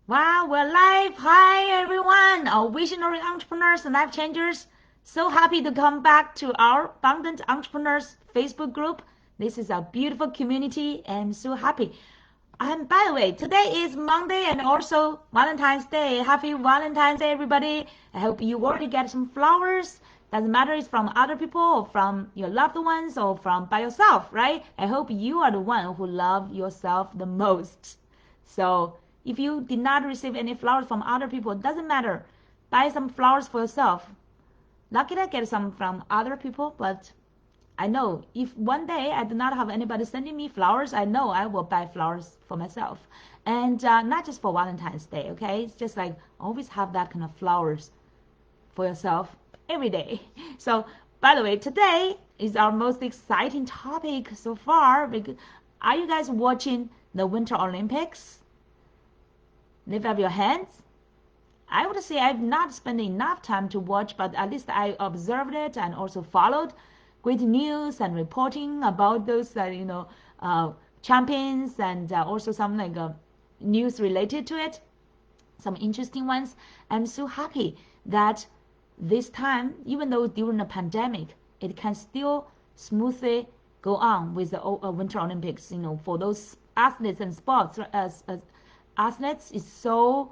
Wow, we're live. Hi, everyone, our visionary entrepreneurs and life changers. So happy to come back to our Abundant Entrepreneurs Facebook group. This is a beautiful community. I'm so happy. And by the way, today is Monday and also Valentine's Day. Happy Valentine's Day, everybody. I hope you already get some flowers. Doesn't matter if it's from other people or from your loved ones or from by yourself, right? I hope you are the one who love yourself the most. So if you did not receive any flowers from other people, it doesn't matter. Buy some flowers for yourself. Lucky to get some from other people, but I know if one day I do not have anybody sending me flowers, I know I will buy flowers for myself. And not just for Valentine's Day, okay? It's just like always have that kind of flowers for yourself every day. So, by the way, today is our most exciting topic so far. Because are you guys watching the Winter Olympics? Lift up your hands. I would say I've not spent enough time to watch, but at least I observed it and also followed great news and reporting about those, champions and also some news related to it, some interesting ones. I'm so happy that this time, even though during the pandemic, it can still smoothly go on with the Winter Olympics. For those athletes and sports as athletes, is so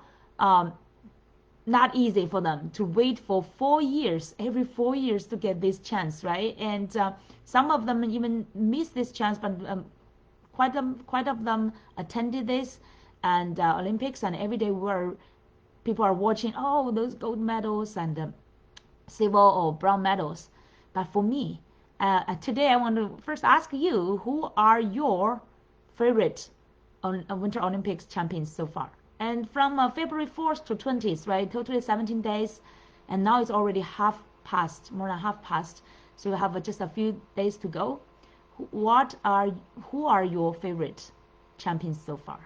not easy for them to wait for 4 years, every 4 years to get this chance, right? And some of them even miss this chance, but quite of them attended this and Olympics, and every day people are watching, oh, those gold medals and silver or bronze medals. But for me, today I want to first ask you, who are your favorite Winter Olympics champions so far? And from February 4th to 20th, right, totally 17 days, and now it's already half past, more than half past, so you have just a few days to go. Who are your favorite champions so far?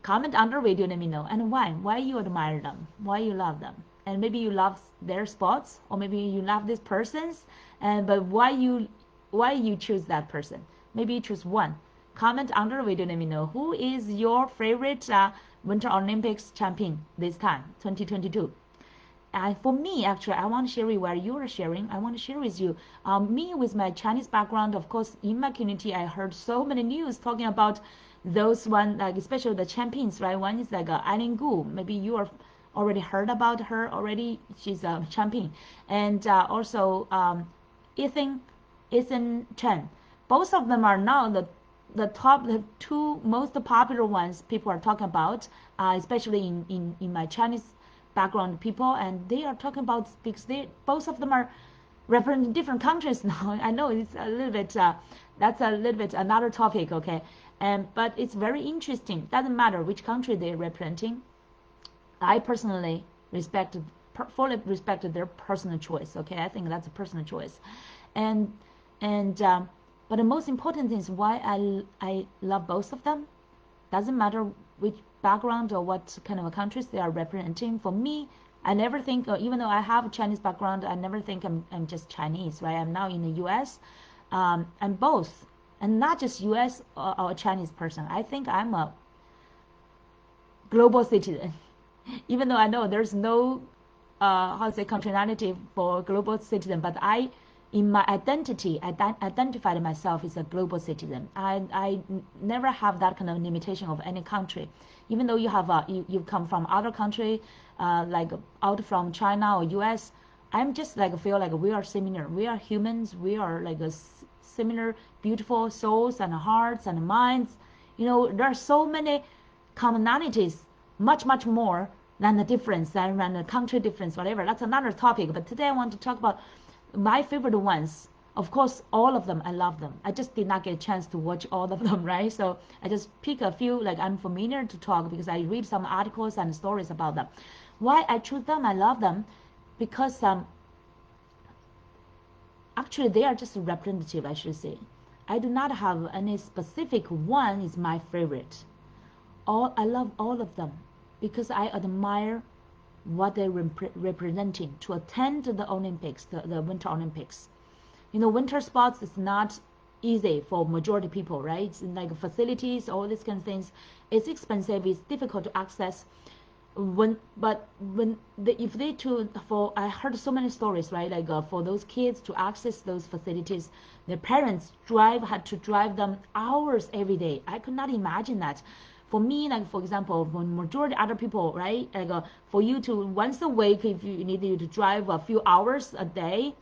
Comment under video, let me know, and why you admire them, why you love them, and maybe you love their sports, or maybe you love these persons, and but why you choose that person? Maybe you choose one. Comment under the video, let me know who is your favorite Winter Olympics champion this time, 2022. For me, actually, I want to share with where you are sharing. I want to share with you, me with my Chinese background. Of course, in my community, I heard so many news talking about those one, like especially the champions, right? One is like Eileen Gu. Maybe you are already heard about her already. She's a champion, and also Ethan Chen. Both of them are now the two most popular ones people are talking about, especially in my Chinese background people, and they are talking about because they both of them are representing different countries now. I know it's a little bit that's a little bit another topic, okay, but it's very interesting. Doesn't matter which country they're representing. I personally fully respect their personal choice. Okay, I think that's a personal choice, and and but the most important thing is why I love both of them. Doesn't matter which background or what kind of countries they are representing. For me, I never think, even though I have a Chinese background, I never think I'm just Chinese, right? I'm now in the U.S. I'm both, and not just U.S. or a Chinese person. I think I'm a global citizen, even though I know there's no how to say countryality for global citizen, but in my identity, I identified myself as a global citizen. I never have that kind of limitation of any country, even though you have you come from other country, like out from China or U.S. I'm just like feel like we are similar. We are humans. We are like a similar, beautiful souls and hearts and minds. There are so many commonalities, much more than the difference, than the country difference, whatever. That's another topic. But today I want to talk about my favorite ones. Of course, all of them, I love them. I just did not get a chance to watch all of them, right? So I just pick a few, like I'm familiar to talk because I read some articles and stories about them. Why I choose them, I love them, because actually they are just representative, I should say. I do not have any specific one is my favorite. I love all of them because I admire what they're representing to attend the Olympics, the Winter Olympics. Winter sports is not easy for majority people, right? It's like facilities, all these kind of things. It's expensive. It's difficult to access. If they to for I heard so many stories, right? Like for those kids to access those facilities, their parents had to drive them hours every day. I could not imagine that. For me, like for example, for majority other people, right? Like for you to once a week, if you need you to drive a few hours a day,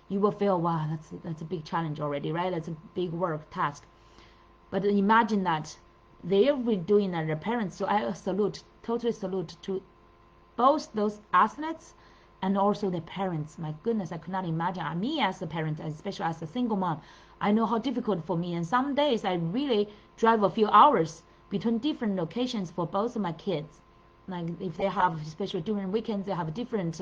you will feel, wow, that's a big challenge already, right? That's a big work task. But imagine that they will doing that, their parents. So I totally salute to both those athletes and also their parents. My goodness, I could not imagine. Me as a parent, especially as a single mom, I know how difficult for me. And some days I really drive a few hours between different locations for both of my kids. Like if they have, especially during weekends, they have different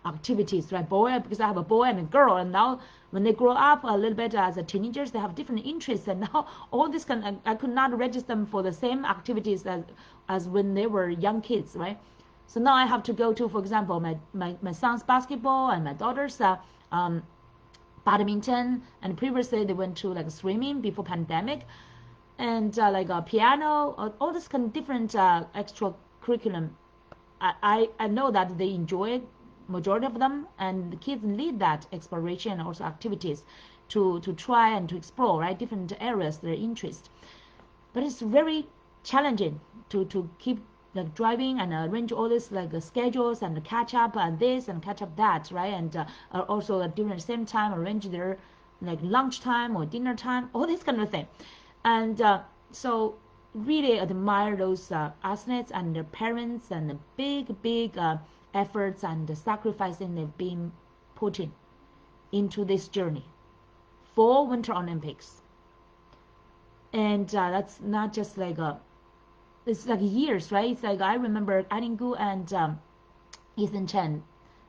activities, right? Because I have a boy and a girl, and now when they grow up a little bit as a teenagers, they have different interests, and now all this I could not register them for the same activities as when they were young kids, right? So now I have to go to, for example, my son's basketball and my daughter's badminton, and previously they went to like swimming before pandemic, and like piano, all this kind of different extra curriculum. I know that they enjoy it, majority of them, and the kids need that exploration and also activities to try and to explore, right, different areas, their interest. But it's very challenging to keep like driving and arrange all this like schedules and catch up and this and catch up that, right? And also during the same time arrange their like lunch time or dinner time, all this kind of thing. And so really admire those athletes and their parents and the big efforts and the sacrificing they've been putting into this journey for Winter Olympics. And that's not just like it's like years, right? It's like I remember Anin Gu and Ethan Chen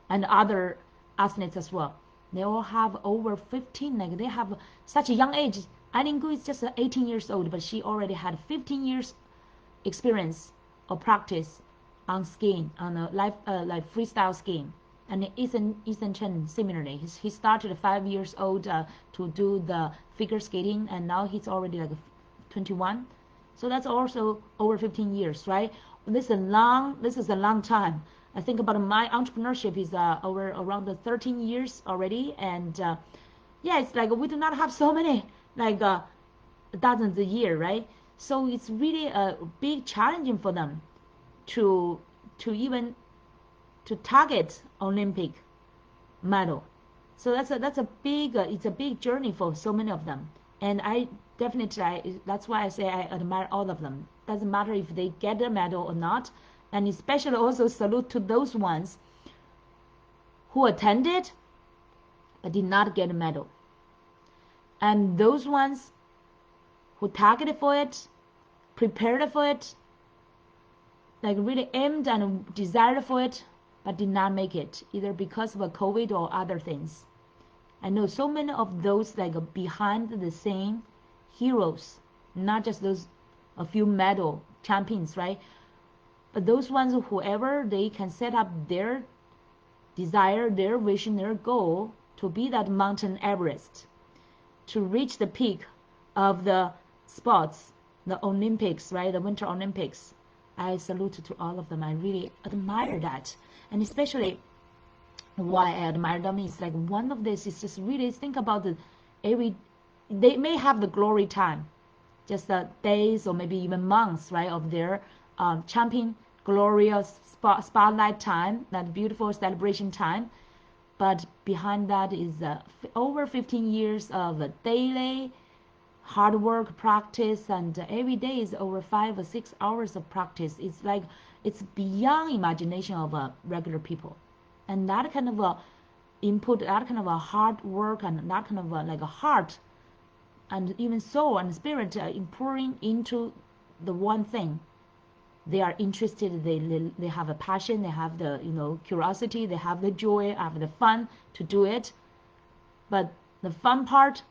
and other athletes as well. They all have over 15, like they have such a young age. Anin Gu is just 18 years old, but she already had 15 years experience or practice on skiing, on a like freestyle skiing. And Ethan Chen similarly, he started 5 years old to do the figure skating, and now he's already like 21. So that's also over 15 years, right? This is a long time. I think about my entrepreneurship is over around the 13 years already, and yeah, it's like we do not have so many like dozens a year, right? So it's really a big challenging for them to even to target Olympic medal. So that's a big it's a big journey for so many of them, and I definitely that's why I say I admire all of them. Doesn't matter if they get a medal or not, and especially also salute to those ones who attended but did not get a medal, and those ones who targeted for it, prepared for it, like really aimed and desired for it, but did not make it, either because of a COVID or other things. I know so many of those like behind the scene heroes, not just those a few medal champions, right? But those ones, whoever they can set up their desire, their vision, their goal to be that mountain Everest, to reach the peak of the sports, the Olympics, right? The Winter Olympics. I salute to all of them. I really admire that. And especially why I admire them is like one of this is just really think about they may have the glory time, just the days or maybe even months, right, of their champion glorious spotlight time, that beautiful celebration time. But behind that is over 15 years of daily hard work practice, and every day is over 5 or 6 hours of practice. It's like it's beyond imagination of regular people, and that kind of input, that kind of a hard work, and that kind of like a heart and even soul and spirit pouring into the one thing they are interested. They have a passion, they have the curiosity, they have the joy, have the fun to do it. But the fun part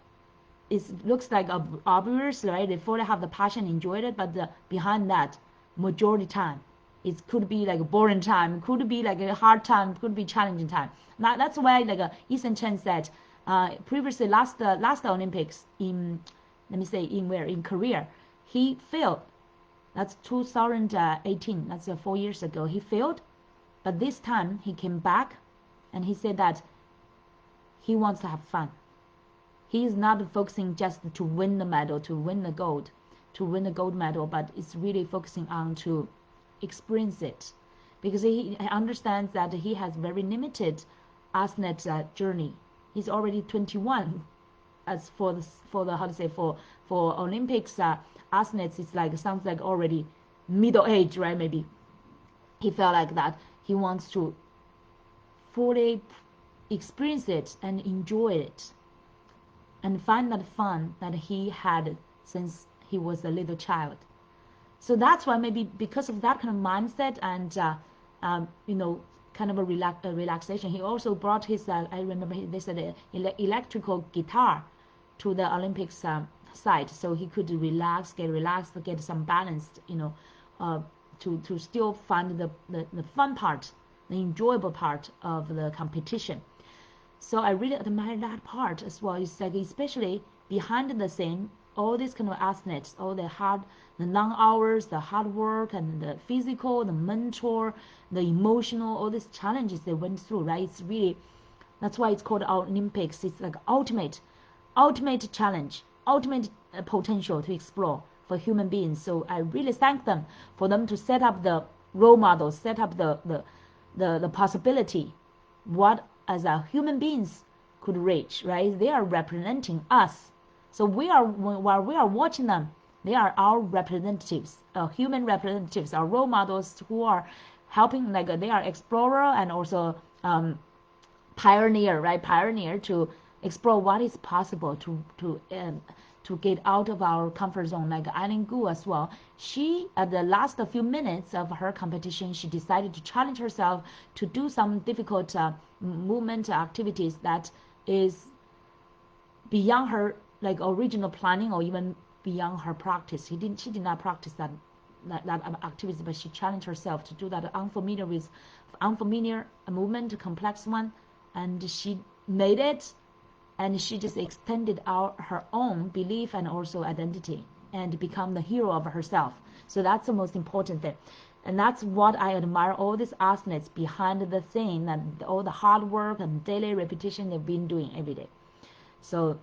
looks like obvious, right? They fully have the passion, enjoyed it, but behind that, majority time, it could be like a boring time, it could be like a hard time, it could be challenging time. Now that's why like Ethan Chen said previously last Olympics in let me say in Korea, he failed. That's 2018. That's 4 years ago. He failed, but this time he came back, and he said that he wants to have fun. He is not focusing just to win the medal, to win the gold medal, but it's really focusing on to experience it, because he understands that he has very limited athlete journey. He's already 21. As for the how to say for Olympics athletes, it's like sounds like already middle age, right? Maybe he felt like that. He wants to fully experience it and enjoy it, and find that fun that he had since he was a little child. So that's why maybe because of that kind of mindset and kind of a relaxation, he also brought his I remember they said electrical guitar to the Olympics site, so he could get relaxed, get some balance, to still find the fun part, the enjoyable part of the competition. So I really admire that part as well. It's like especially behind the scene, all these kind of athletes, all the long hours, the hard work, and the physical, the mental, the emotional, all these challenges they went through, right? It's really, that's why it's called Olympics. It's like ultimate challenge, ultimate potential to explore for human beings. So I really thank them for them to set up the role models, set up the possibility what as a human beings could reach, right? They are representing us. So while we are watching them, they are our representatives, human representatives, our role models who are helping, like they are explorer and also pioneer, right? Pioneer to explore what is possible to get out of our comfort zone. Like Eileen Gu as well, she at the last few minutes of her competition, she decided to challenge herself to do some difficult movement activities that is beyond her like original planning or even beyond her practice. She did not practice that activity, but she challenged herself to do that unfamiliar movement, complex one, and she made it. And she just extended out her own belief and also identity and become the hero of herself. So that's the most important thing. And that's what I admire all these athletes behind the scene and all the hard work and daily repetition they've been doing every day. So,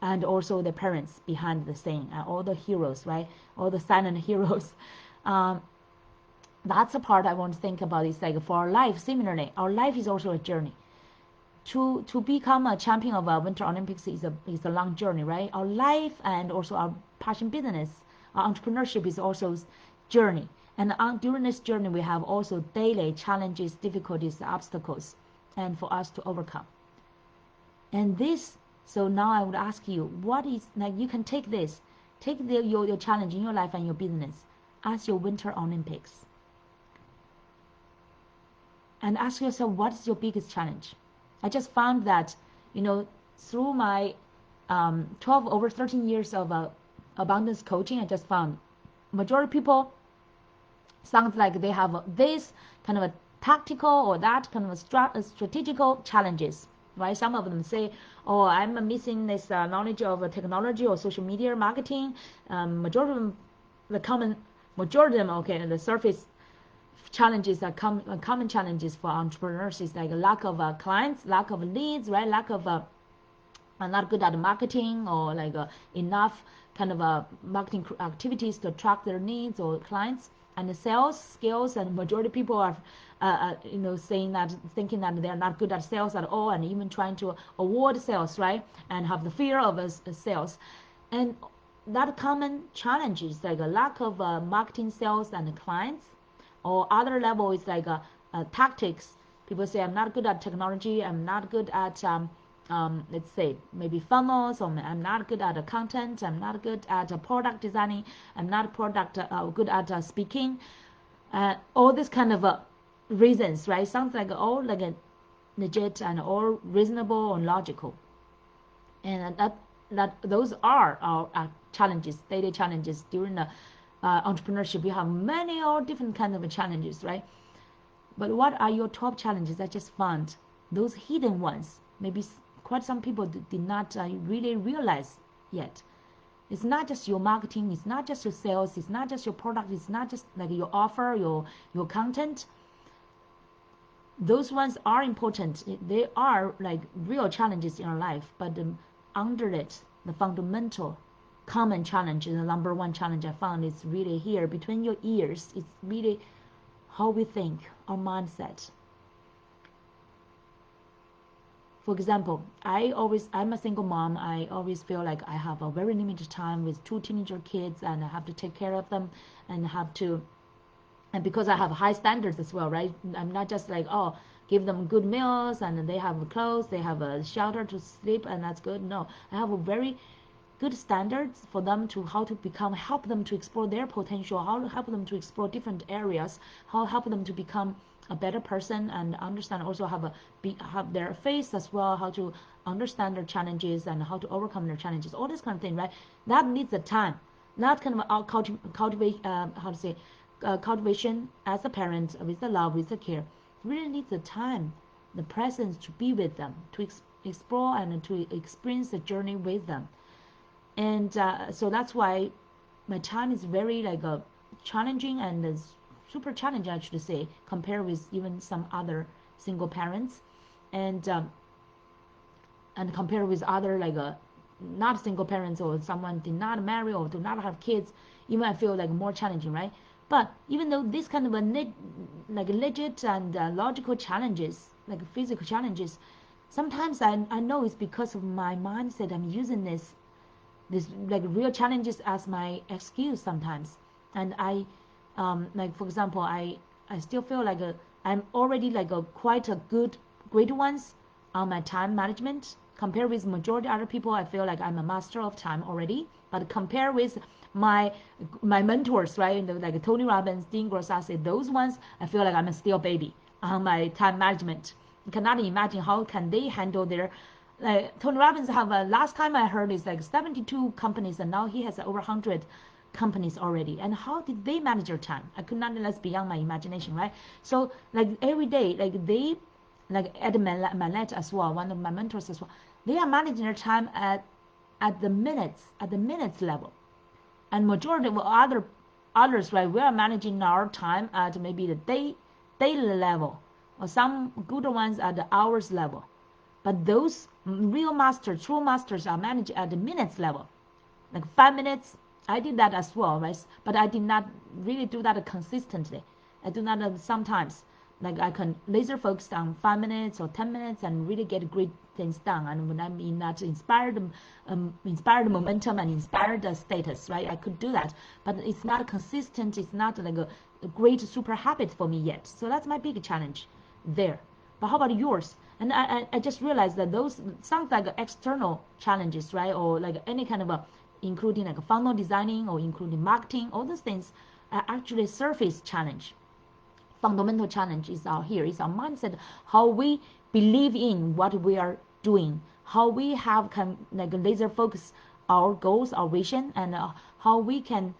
and also the parents behind the scene and all the heroes, right? All the silent heroes. That's the part I want to think about. It's like for our life, similarly, our life is also a journey. To become a champion of a Winter Olympics is a long journey, right? Our life and also our passion business, our entrepreneurship is also journey. And during this journey, we have also daily challenges, difficulties, obstacles, and for us to overcome. And this, so now I would ask you, what is, like you can take this, your challenge in your life and your business as your Winter Olympics. And ask yourself, what is your biggest challenge? I just found that, through my 13 years of abundance coaching, I just found majority of people sounds like they have this kind of a tactical or that kind of a strategical challenges, right? Some of them say, oh, I'm missing this knowledge of technology or social media marketing. Majority of them, the surface challenges are common challenges for entrepreneurs is like a lack of clients, lack of leads, right? Lack of not good at marketing or like enough kind of marketing activities to attract their needs or clients, and the sales skills. And majority of people are thinking that they're not good at sales at all, and even trying to avoid sales, right? And have the fear of sales. And that common challenge is like a lack of marketing, sales, and clients. Or other level is like tactics. People say I'm not good at technology. I'm not good at let's say maybe funnels, or I'm not good at content. I'm not good at product designing. I'm not good at speaking. All this kind of reasons, right? Sounds like all like a legit and all reasonable and logical. And that those are our challenges, daily challenges during the entrepreneurship. You have many or different kinds of challenges, right? But what are your top challenges? I just found those hidden ones. Maybe quite some people did not really realize yet. It's not just your marketing, it's not just your sales, it's not just your product, it's not just like your offer, your content. Those ones are important. They are like real challenges in our life, but under it, the fundamental common challenge, the number one challenge I found is really here between your ears. It's really how we think, our mindset. For example, I'm a single mom. I always feel like I have a very limited time with 2 teenager kids, and I have to take care of them, and and because I have high standards as well, right? I'm not just like, oh, give them good meals and they have clothes, they have a shelter to sleep, and that's good. No, I have a very good standards for them to help them to explore their potential, how to help them to explore different areas, how help them to become a better person and understand also have their face as well, how to understand their challenges and how to overcome their challenges, all this kind of thing, right? That needs the time, not kind of cultivation as a parent with the love, with the care. Really needs the time, the presence to be with them, to explore and to experience the journey with them. And so that's why my time is very like challenging and super challenging, I should say, compared with even some other single parents, and compared with other like not single parents or someone did not marry or do not have kids. Even I feel like more challenging, right? But even though this kind of like legit and logical challenges, like physical challenges, sometimes I know it's because of my mindset. I'm using this like real challenges as my excuse sometimes. And I like for example, I still feel like I'm already like quite a great ones on my time management compared with majority other people. I feel like I'm a master of time already, but compared with my mentors, right, like Tony Robbins, Dean Grossassi, those ones, I feel like I'm a still baby on my time management. You cannot imagine how can they handle their like Tony Robbins have last time I heard is like 72 companies, and now he has over 100 companies already. And how did they manage their time? I could not, that's beyond my imagination, right? So like every day, like they, like Ed Malet as well, one of my mentors as well, they are managing their time at the minutes level. And majority of others, right, we are managing our time at maybe the daily level, or some good ones at the hours level. But those real masters, true masters, are managed at the minutes level, like 5 minutes. I did that as well, right? But I did not really do that consistently. I do that sometimes. Like I can laser focus on 5 minutes or 10 minutes and really get great things done. And when I'm in that inspired momentum and inspired status, right? I could do that, but it's not consistent. It's not like a great super habit for me yet. So that's my big challenge there. But how about yours? And I just realized that those sounds like external challenges, right? Or like any kind of including like funnel designing or including marketing, all those things are actually surface challenge. Fundamental challenge is out here, is our mindset, how we believe in what we are doing, how we have can like laser focus our goals, our vision, and how we can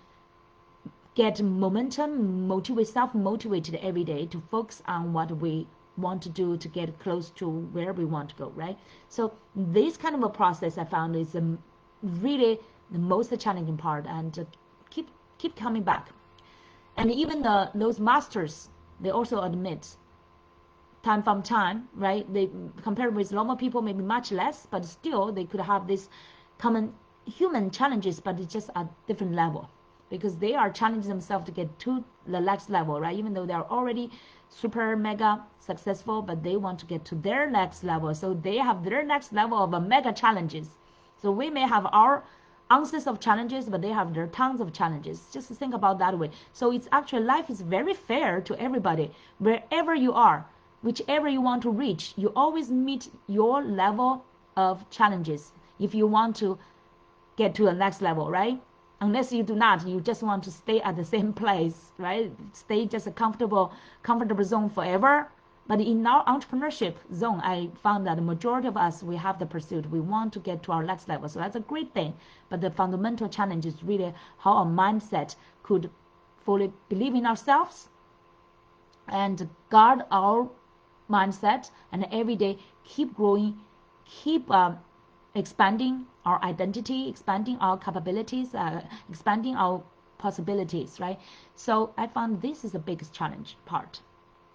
get momentum, self-motivated every day to focus on what we want to do to get close to where we want to go, right? So this kind of a process I found is really the most challenging part, and keep coming back. And even those masters, they also admit time from time, right? They compared with normal people, maybe much less, but still they could have this common human challenges, but it's just at different level, because they are challenging themselves to get to the next level, right? Even though they are already super mega successful, but they want to get to their next level. So they have their next level of mega challenges. So we may have our ounces of challenges, but they have their tons of challenges. Just think about that way. So it's actually, life is very fair to everybody, wherever you are, whichever you want to reach. You always meet your level of challenges if you want to get to the next level, right? Unless you do not, you just want to stay at the same place, right? Stay just a comfortable zone forever. But in our entrepreneurship zone, I found that the majority of us, we have the pursuit. We want to get to our next level. So that's a great thing. But the fundamental challenge is really how our mindset could fully believe in ourselves and guard our mindset, and every day keep growing, keep expanding our identity, expanding our capabilities, expanding our possibilities, right? So I found this is the biggest challenge part.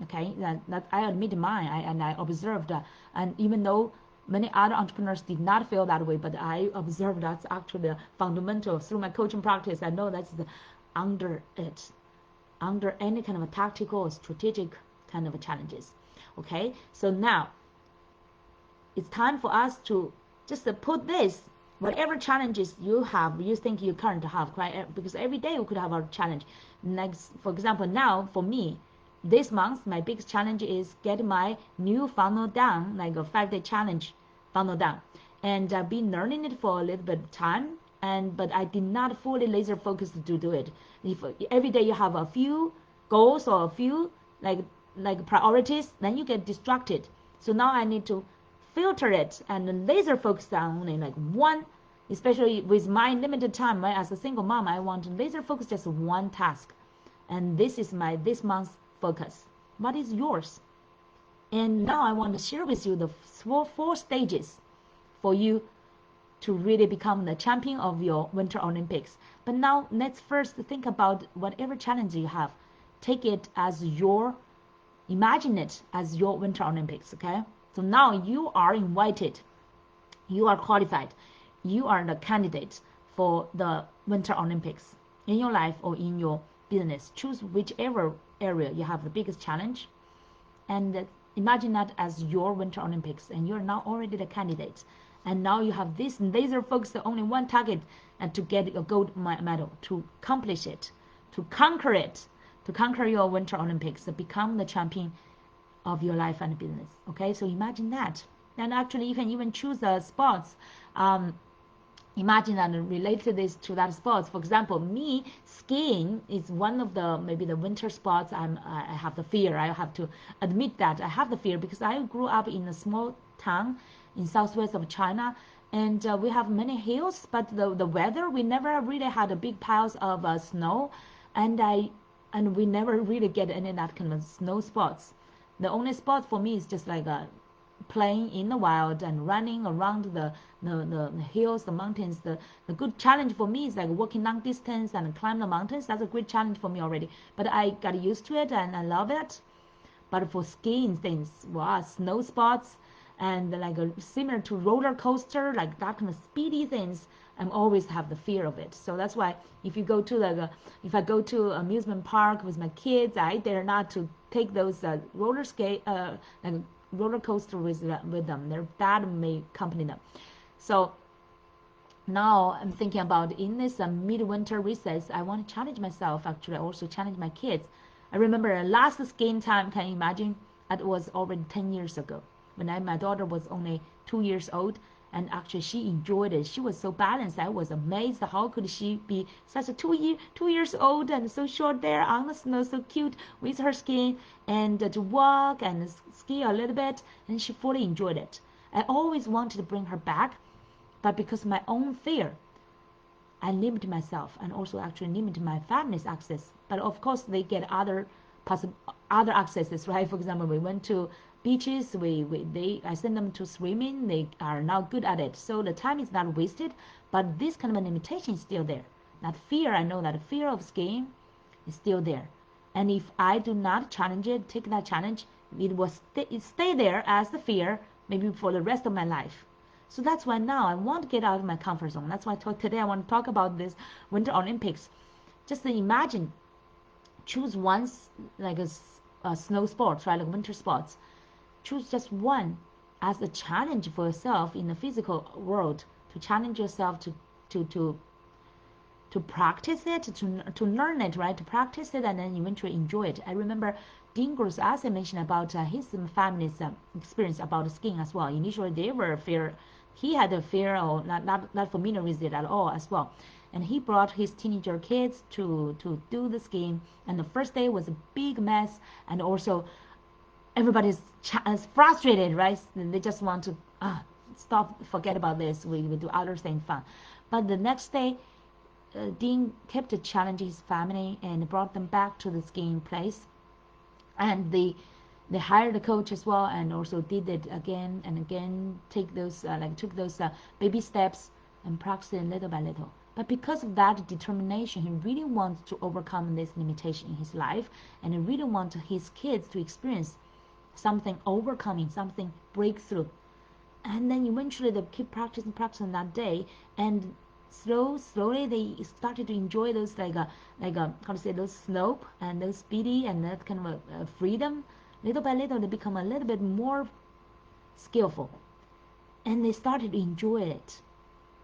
Okay, that I admit mine, and I observed, and even though many other entrepreneurs did not feel that way, but I observed that's actually the fundamental through my coaching practice. I know that's under it, under any kind of a tactical or strategic kind of challenges. Okay, so now it's time for us to just put this, whatever challenges you have, you think you currently have, right? Because every day we could have a challenge. Next, for example, now for me, this month my biggest challenge is get my new funnel down, like a 5-day challenge funnel down. And I've been learning it for a little bit of time, but I did not fully laser focus to do it. If every day you have a few goals or a few like priorities, then you get distracted. So now I need to filter it and laser focus on only like one, especially with my limited time, right? As a single mom, I want to laser focus just one task. And this is my this month's focus. What is yours? And now I want to share with you the four stages for you to really become the champion of your Winter Olympics. But now let's first think about whatever challenge you have. Take it as your, imagine it as your Winter Olympics, okay? So now you are invited, you are qualified, you are the candidate for the Winter Olympics in your life or in your business. Choose whichever area you have the biggest challenge, and imagine that as your Winter Olympics, and you're now already the candidate. And now you have this laser focus on only one target, and to get a gold medal, to accomplish it, to conquer it, to conquer your Winter Olympics, to become the champion of your life and business. Okay, so imagine that. And actually you can even choose the sports. Imagine that relate to this to that sports. For example, me, skiing is one of the maybe the winter sports I have the fear. I have to admit that I have the fear because I grew up in a small town in southwest of China, and we have many hills, but the weather, we never really had a big piles of snow, and we never really get any of that kind of snow sports. The only sport for me is just like playing in the wild and running around the hills, the mountains. The good challenge for me is like walking long distance and climb the mountains. That's a great challenge for me already. But I got used to it and I love it. But for skiing things, wow, snow spots and like similar to roller coaster, like that kind of speedy things, I'm always have the fear of it. So that's why if you go to if I go to amusement park with my kids, I dare not to take those like roller coaster with them. Their dad may accompany them. So now I'm thinking about in this midwinter recess, I want to challenge myself. Actually, I also challenge my kids. I remember last skiing time. Can you imagine? It was already 10 years ago when my daughter was only 2 years old. And actually she enjoyed it. She was so balanced. I was amazed how could she be such a 2 years old and so short there on the snow, so cute with her skin, and to walk and ski a little bit, and she fully enjoyed it. I always wanted to bring her back, but because of my own fear, I limited myself and also actually limited my family's access. But of course they get other accesses, right? For example, we went to beaches, I send them to swimming, they are now good at it, so the time is not wasted. But this kind of a limitation is still there. That fear, I know that the fear of skiing is still there, and if I do not challenge it, take that challenge, it will stay there as the fear maybe for the rest of my life. So that's why now I want to get out of my comfort zone. That's why today I want to talk about this Winter Olympics. Just imagine, choose one, like a snow sports, right, like winter sports. Choose just one as a challenge for yourself in the physical world, to challenge yourself to practice it, to learn it, right? To practice it and then eventually enjoy it. I remember Dean Gross also mentioned about his family's experience about skiing as well. Initially, they were fear. He had a fear or not familiar with it at all as well. And he brought his teenager kids to do the skiing. And the first day was a big mess, and also everybody's frustrated, right? They just want to stop, forget about this. We do other things fun. But the next day, Dean kept challenging his family and brought them back to the skiing place. And they hired a coach as well, and also did it again and again, took those baby steps and practiced it little by little. But because of that determination, he really wants to overcome this limitation in his life, and he really wants his kids to experience something overcoming, something breakthrough. And then eventually they keep practicing that day, and slowly they started to enjoy those how to say, those slope and those speedy and that kind of a freedom. Little by little they become a little bit more skillful, and they started to enjoy it.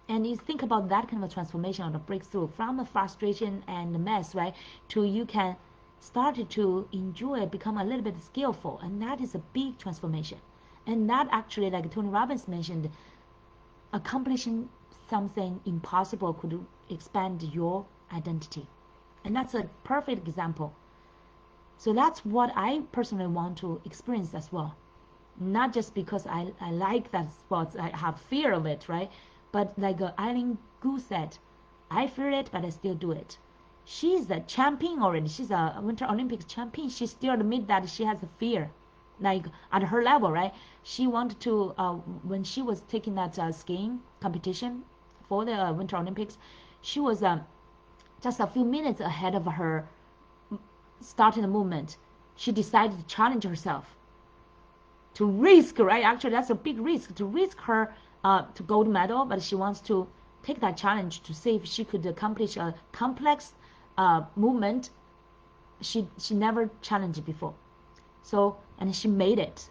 And you think about that kind of a transformation or the breakthrough from a frustration and a mess, right, to you can start to enjoy it, become a little bit skillful, and that is a big transformation. And that actually, like Tony Robbins mentioned, accomplishing something impossible could expand your identity. And that's a perfect example. So that's what I personally want to experience as well. Not just because I like that sport, I have fear of it, right? But like Eileen Gu said, I fear it, but I still do it. She's a champion already. She's a Winter Olympics champion. She still admit that she has a fear, like at her level, right? She wanted to, when she was taking that skiing competition for the Winter Olympics, she was just a few minutes ahead of her starting the movement. She decided to challenge herself to risk, right? Actually, that's a big risk to risk her to gold medal, but she wants to take that challenge to see if she could accomplish a complex movement she never challenged before. So, and she made it.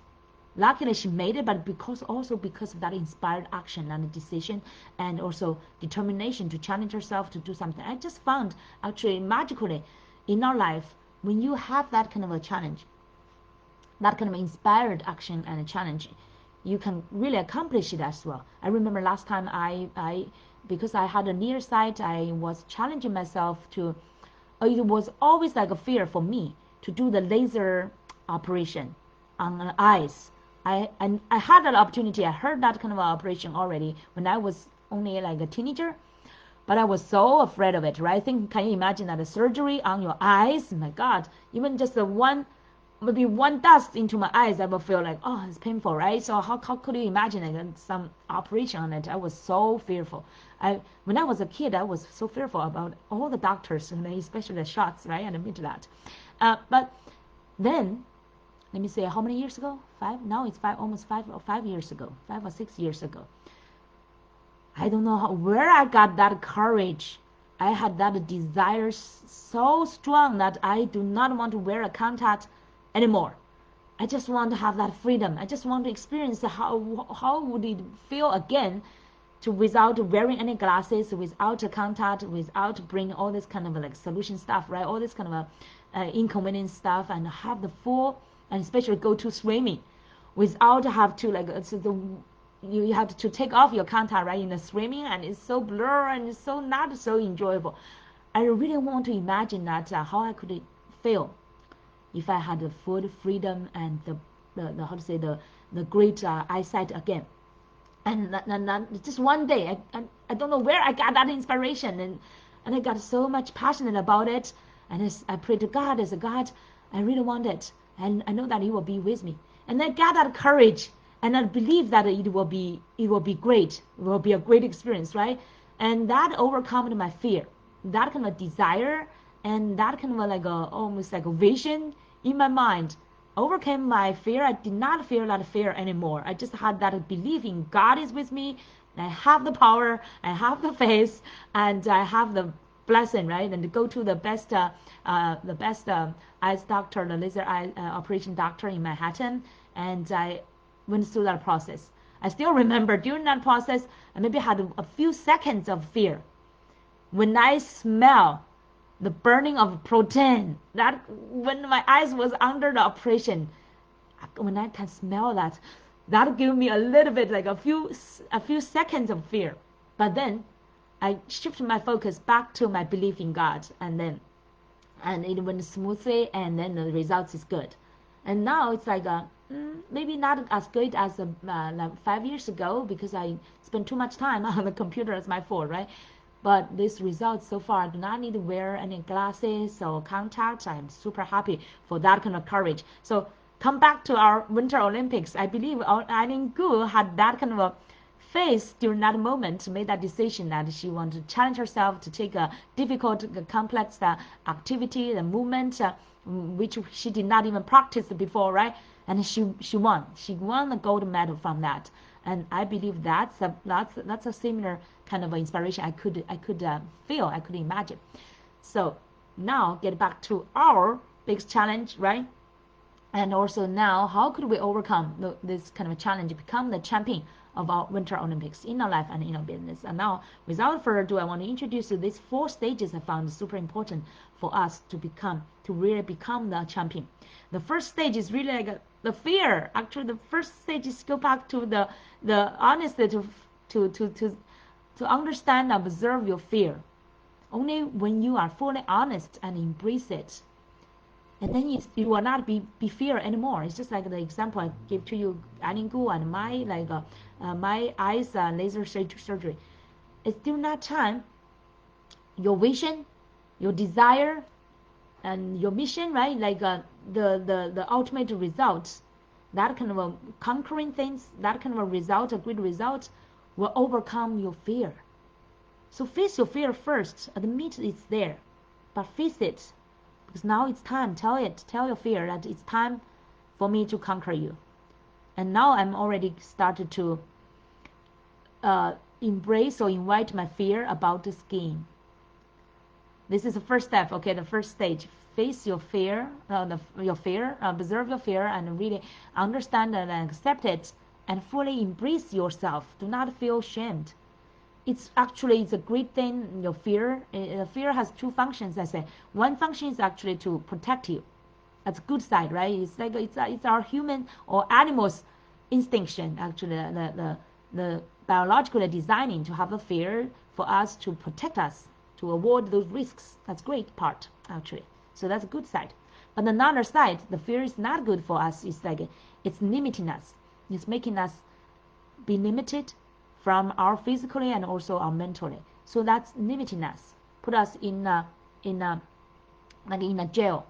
Luckily, she made it, but because of that inspired action and decision, and also determination to challenge herself to do something. I just found actually magically in our life, when you have that kind of a challenge, that kind of inspired action and a challenge, you can really accomplish it as well. I remember last time because I had a nearsight, I was challenging myself to, it was always like a fear for me to do the laser operation on the eyes. I had that opportunity. I heard that kind of operation already when I was only like a teenager, but I was so afraid of it, right? Can you imagine that a surgery on your eyes? My God, even just maybe one dust into my eyes, I will feel like, oh, it's painful, right? So how could you imagine like some operation on it? I was so fearful. When I was a kid, I was so fearful about all the doctors, especially the shots, right? I admit that. But then, let me say, how many years ago? 5? Now it's almost 5 years ago, 5 or 6 years ago. I don't know where I got that courage. I had that desire so strong that I do not want to wear a contact anymore. I just want to have that freedom. I just want to experience how would it feel again to without wearing any glasses, without a contact, without bringing all this kind of like solution stuff, right? All this kind of inconvenient stuff, and have the full, and especially go to swimming without have to like you have to take off your contact, right, in the swimming, and it's so blur and it's so not so enjoyable. I really want to imagine that how I could feel if I had the full freedom and the how to say the great eyesight again. And just one day, I don't know where I got that inspiration, and I got so much passionate about it, and I prayed to God, I said, God, I really want it, and I know that you will be with me, and I got that courage, and I believe that it will be great, it will be a great experience, right? And that overcome my fear, that kind of desire, and that kind of like almost like a vision in my mind overcame my fear. I did not feel that fear anymore. I just had that belief in God is with me. I have the power, I have the faith, and I have the blessing, right? And to go to the best eyes doctor, the laser eye operation doctor in Manhattan, and I went through that process. I still remember during that process, I maybe had a few seconds of fear. When I smell the burning of protein, that when my eyes was under the operation, when I can smell that, that gave me a little bit like a few seconds of fear. But then I shifted my focus back to my belief in God, and it went smoothly, and then the results is good. And now it's like maybe not as good as like 5 years ago, because I spent too much time on the computer as my fault, right? But this result so far, I do not need to wear any glasses or contacts. I'm super happy for that kind of courage. So come back to our Winter Olympics. I believe Eileen Gu had that kind of a face during that moment, made that decision that she wanted to challenge herself to take a difficult, complex activity, the movement, which she did not even practice before, right? And she won. She won the gold medal from that. And I believe that's a similar kind of inspiration I could feel, I could imagine. So now get back to our big challenge, right? And also now, how could we overcome this kind of challenge, become the champion of our Winter Olympics in our life and in our business? And now, without further ado, I want to introduce you these 4 stages I found super important for us to really become the champion. The first stage is really like the fear. Actually, the first stage is go back to the honesty to understand and observe your fear. Only when you are fully honest and embrace it, and then you will not be fear anymore. It's just like the example I gave to you, Eileen Gu, and my eyes laser surgery. It's during that time, your vision, your desire, and your mission, right? Like the ultimate result, that kind of a conquering things, that kind of a result, a great result, will overcome your fear. So face your fear first. Admit it's there, but face it. Because now it's time. Tell your fear that it's time for me to conquer you. And now I'm already started to embrace or invite my fear about the skiing. This is the first step, okay? The first stage. Face your fear, your fear, observe your fear, and really understand and accept it, and fully embrace yourself. Do not feel shamed. It's a great thing. Your fear has 2 functions. I say one function is actually to protect you. That's a good side, right? It's like it's our human or animals' instinction. Actually, the biologically designing to have a fear for us to protect us, to avoid those risks. That's great part actually. So that's a good side. But another side, the fear is not good for us. It's like it's limiting us. It's making us be limited from our physically and also our mentally. So that's limiting us, put us in a jail.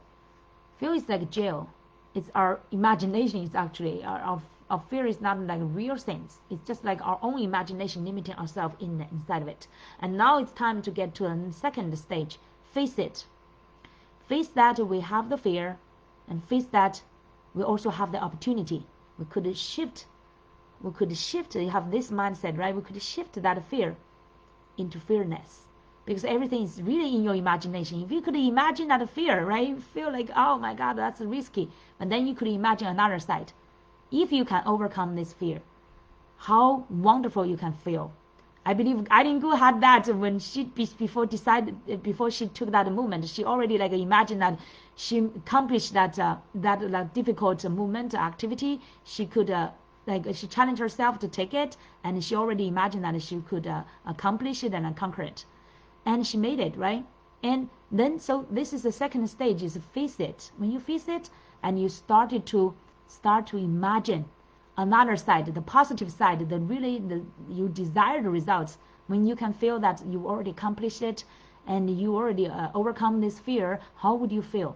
Fear is like a jail. It's our imagination. Is actually our fear is not like real things. It's just like our own imagination limiting ourselves inside of it. And now it's time to get to the second stage. Face it. Face that we have the fear, and face that we also have the opportunity. We could shift. You have this mindset, right? We could shift that fear into fearness, because everything is really in your imagination. If you could imagine that fear, right? You feel like, oh my God, that's risky. But then you could imagine another side. If you can overcome this fear, how wonderful you can feel. I believe Eileen Gu had that when before she took that movement. She already like imagined that she accomplished that difficult movement activity. She could she challenged herself to take it, and she already imagined that she could accomplish it and conquer it, and she made it, right? And then so this is the second stage, is face it. When you face it and you start to imagine another side, the positive side, you desired results, when you can feel that you already accomplished it and you already overcome this fear, how would you feel?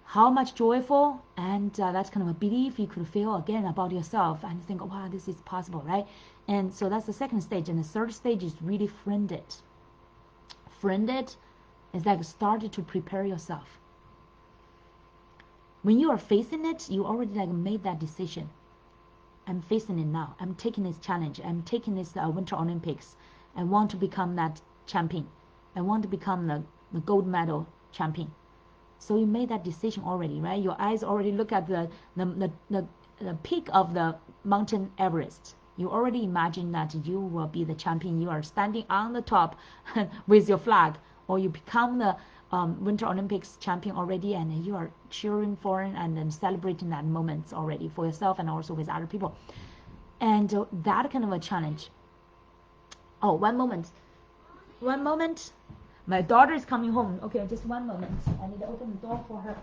How much joyful and that kind of a belief you could feel again about yourself, and think, oh, wow, this is possible, right? And so that's the second stage. And the third stage is really friend it. Friend it is like started to prepare yourself. When you are facing it, you already like made that decision. I'm facing it now. I'm taking this challenge. I'm taking this Winter Olympics. I want to become that champion. I want to become the gold medal champion. So you made that decision already, right? Your eyes already look at the peak of the Mountain Everest. You already imagine that you will be the champion. You are standing on the top with your flag, or you become the Winter Olympics champion already, and you are cheering for and then celebrating that moment already for yourself and also with other people. And that kind of a challenge. Oh, one moment. My daughter is coming home. Okay, just one moment. I need to open the door for her.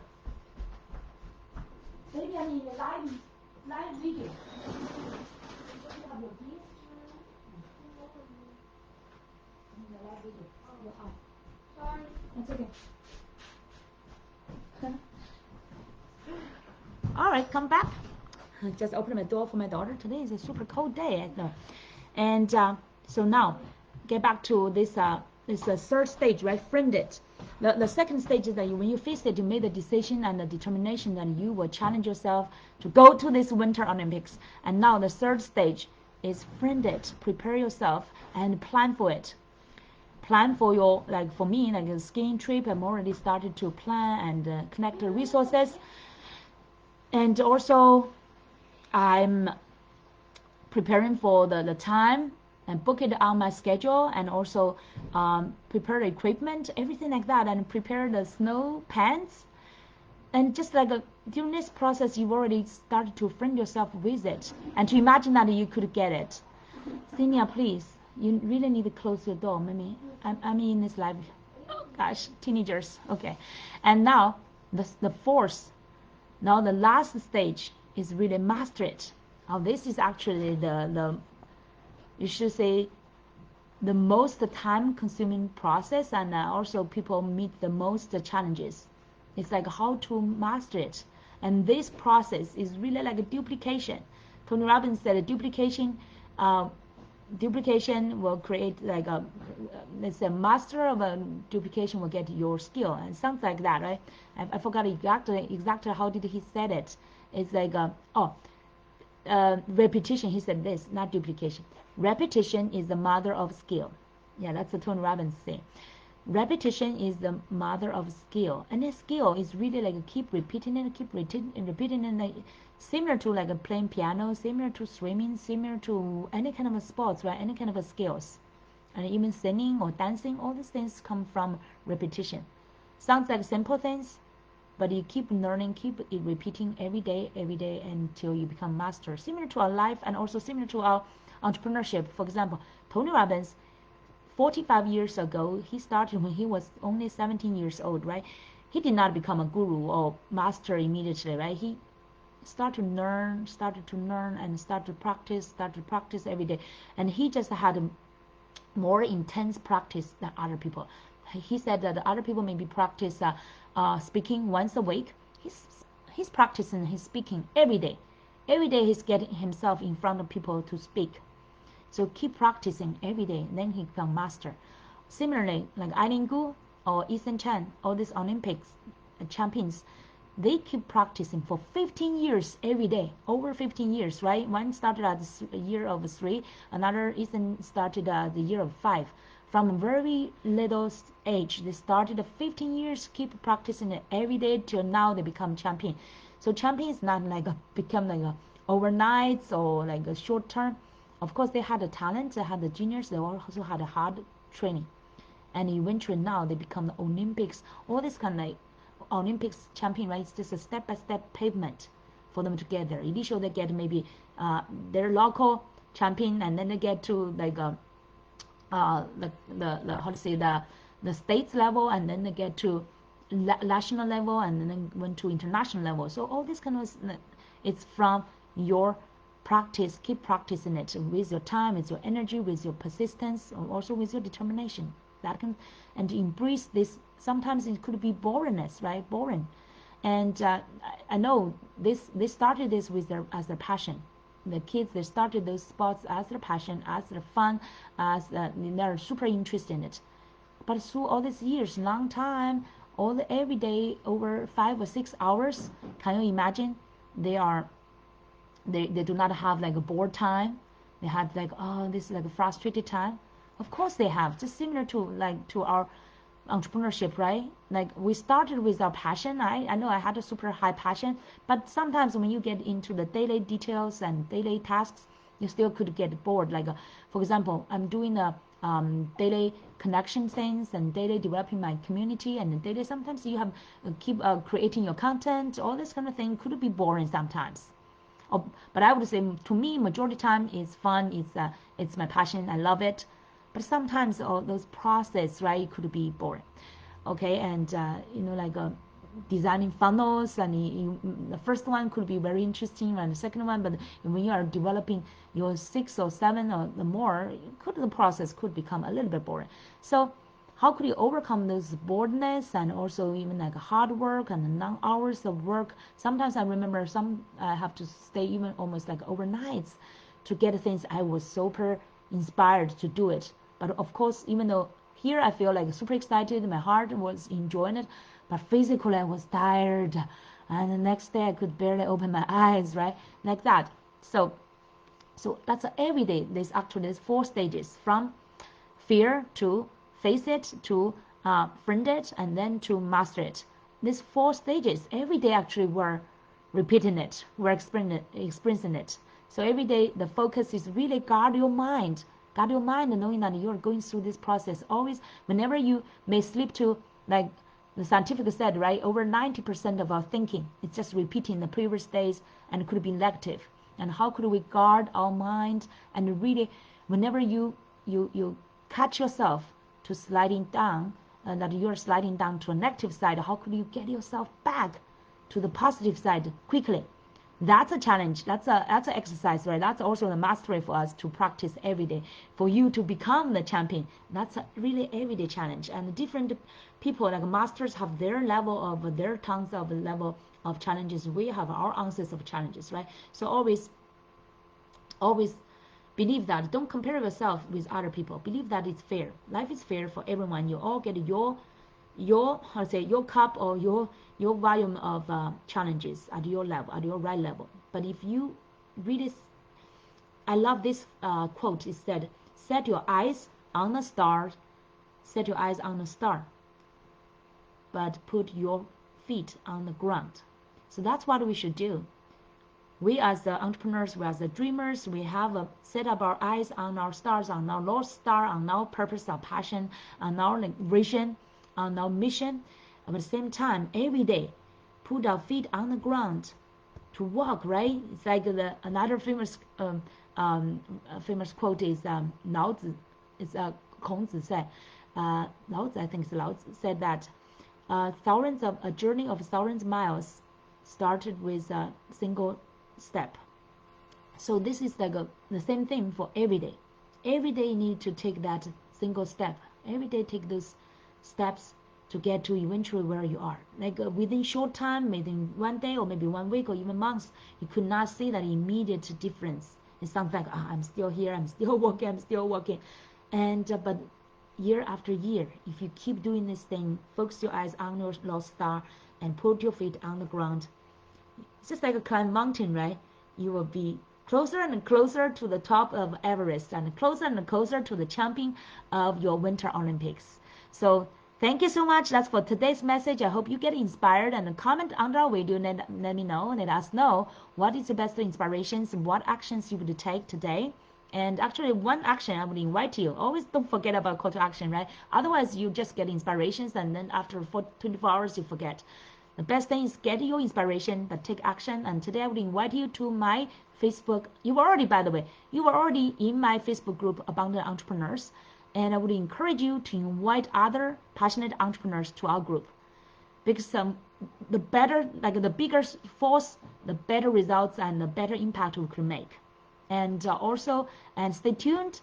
Baby, I need a live video. You have your keys? I need a live video. You're off. Sorry. That's okay. right, come back. I just opened my door for my daughter. Today is a super cold day. And so now, get back to this third stage, right? Framed it. The second stage is that when you face it, you made the decision and the determination that you will challenge yourself to go to this Winter Olympics. And now the third stage is framed it. Prepare yourself and plan for it. Plan for your, like for me, like a skiing trip, I'm already started to plan and connect the resources. And also, I'm preparing for the time and book it on my schedule, and also prepare the equipment, everything like that, and prepare the snow pants. And just like during this process, you've already started to friend yourself with it and to imagine that you could get it. Senior, please, you really need to close your door, Mimi. I'm in this live. Oh gosh, teenagers. Okay, and now the fourth, now the last stage is really master it. Now this is actually the you should say the most time-consuming process, and also people meet the most challenges. It's like how to master it, and this process is really like a duplication. Tony Robbins said duplication will create like a, let's say, master of a duplication will get your skill, and sounds like that, right? I forgot exactly how did he said it. It's like repetition. He said this, not duplication. Repetition is the mother of skill. Yeah, that's what Tony Robbins say. Repetition is the mother of skill, and the skill is really like keep repeating it, and like, similar to like playing piano, similar to swimming, similar to any kind of a sports, right? Any kind of a skills, and even singing or dancing, all these things come from repetition. Sounds like simple things, but you keep learning, keep it repeating every day until you become master. Similar to our life, and also similar to our entrepreneurship. For example, Tony Robbins, 45 years ago, he started when he was only 17 years old, right? He did not become a guru or master immediately, right? He started to learn, and started to practice every day. And he just had a more intense practice than other people. He said that other people maybe practice speaking once a week. He's practicing his speaking every day. Every day he's getting himself in front of people to speak. So keep practicing every day, then he become master. Similarly, like Eileen Gu or Ethan Chen, all these Olympics champions, they keep practicing for 15 years every day, over 15 years, right? One started at the year of 3, another Ethan started at the year of 5. From a very little age, they started 15 years, keep practicing it every day till now they become champion. So champion is not like become like a overnight or like a short term. Of course, they had the talent, they had the genius, they also had a hard training. And eventually now they become the Olympics, all this kind of like Olympics champion, right? It's just a step-by-step pavement for them to get there. Initially they get maybe their local champion, and then they get to like the how to say the states level, and then they get to national level, and then went to international level. So all this kind of, it's from your practice. Keep practicing it with your time, with your energy, with your persistence, and also with your determination. That can, and to embrace this. Sometimes it could be boringness, right? Boring. And I know they started this with as their passion. The kids, they started those sports as their passion, as their fun, as they're super interested in it. But through all these years, long time, every day over 5 or 6 hours, can you imagine? They do not have like a bored time. They have like, oh, this is like a frustrated time. Of course they have. Just similar to like to our entrepreneurship, right? Like we started with our passion. I know I had a super high passion, but sometimes when you get into the daily details and daily tasks, you still could get bored. Like for example, I'm doing a daily connection things and daily developing my community, and daily sometimes you have keep creating your content. All this kind of thing could be boring sometimes. Oh, but I would say to me, majority time is fun. It's my passion. I love it. But sometimes all those process, right, could be boring. Okay, and like designing funnels, and the first one could be very interesting, and the second one, but when you are developing your 6 or 7 or the more, the process could become a little bit boring. So how could you overcome those boredness and also even like hard work and long hours of work. Sometimes I remember I have to stay even almost like overnights to get things. I was super inspired to do it. But of course, even though here I feel like super excited, my heart was enjoying it, but physically I was tired, and the next day I could barely open my eyes, right? Like that. So that's every day. There's 4 stages, from fear to face it, to friend it, and then to master it. These 4 stages, every day actually we're repeating it, we're experiencing it. So every day the focus is really guard your mind, knowing that you're going through this process. Always, whenever you may slip to, like the scientific said, right, over 90% of our thinking is just repeating the previous days and could be negative. And how could we guard our mind and really, whenever you catch yourself to sliding down, that you're sliding down to a negative side, how could you get yourself back to the positive side quickly? That's a challenge. That's an exercise, right? That's also the mastery for us to practice every day. For you to become the champion, that's a really everyday challenge. And different people, like masters, have their tons of level of challenges. We have our answers of challenges, right? So always believe that. Don't compare yourself with other people. Believe that it's fair. Life is fair for everyone. You all get your cup or your volume of challenges at your level, at your right level. But if you really, I love this quote. It said, set your eyes on the stars, but put your feet on the ground. So that's what we should do. We as the entrepreneurs, we as the dreamers, we have set up our eyes on our stars, on our North Star, on our purpose, our passion, on our vision, on our mission. At the same time, every day, put our feet on the ground to walk, right? It's like another famous quote is Lao Tzu. It's Kongzi said. Lao Tzu, I think it's Lao Tzu, said that a journey of thousands miles started with a single step. So this is like the same thing for every day. Every day you need to take that single step. Every day take those steps to get to eventually where you are. Like within short time, maybe one day or maybe 1 week or even months, you could not see that immediate difference. It sounds like, I'm still here, I'm still working. And but year after year, if you keep doing this thing, focus your eyes on your North Star and put your feet on the ground. It's just like a climb mountain, right? You will be closer and closer to the top of Everest and closer to the champion of your Winter Olympics. So thank you so much. That's for today's message. I hope you get inspired, and comment under our video. Let me know, let us know what is the best inspirations and what actions you would take today. And actually, one action I would invite you, always don't forget about call to action, right? Otherwise, you just get inspirations and then after 24 hours, you forget. The best thing is get your inspiration, but take action. And today I would invite you to my Facebook. You were already in my Facebook group, Abundant Entrepreneurs. And I would encourage you to invite other passionate entrepreneurs to our group. Because the bigger force, the better results and the better impact we could make. And also stay tuned.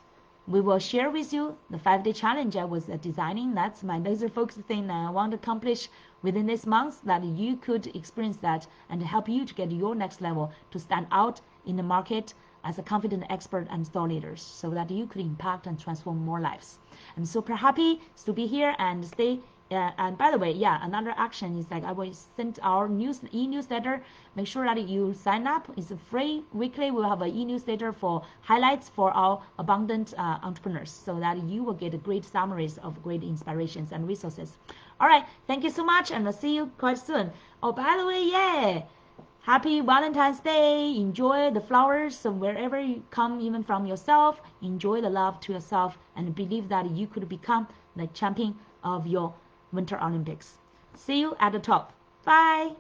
We will share with you the 5-day challenge I was designing. That's my laser focus thing that I want to accomplish within this month, that you could experience that and help you to get your next level, to stand out in the market as a confident expert and thought leaders, so that you could impact and transform more lives. I'm super happy to be here and stay. And by the way, another action is like I will send our e-newsletter. Make sure that you sign up. It's free. Weekly we'll have an e-newsletter for highlights for our abundant entrepreneurs, so that you will get great summaries of great inspirations and resources. All right, thank you so much, and I'll see you quite soon. Oh, by the way, happy Valentine's Day. Enjoy the flowers wherever you come, even from yourself. Enjoy the love to yourself, and believe that you could become the champion of your Winter Olympics. See you at the top. Bye.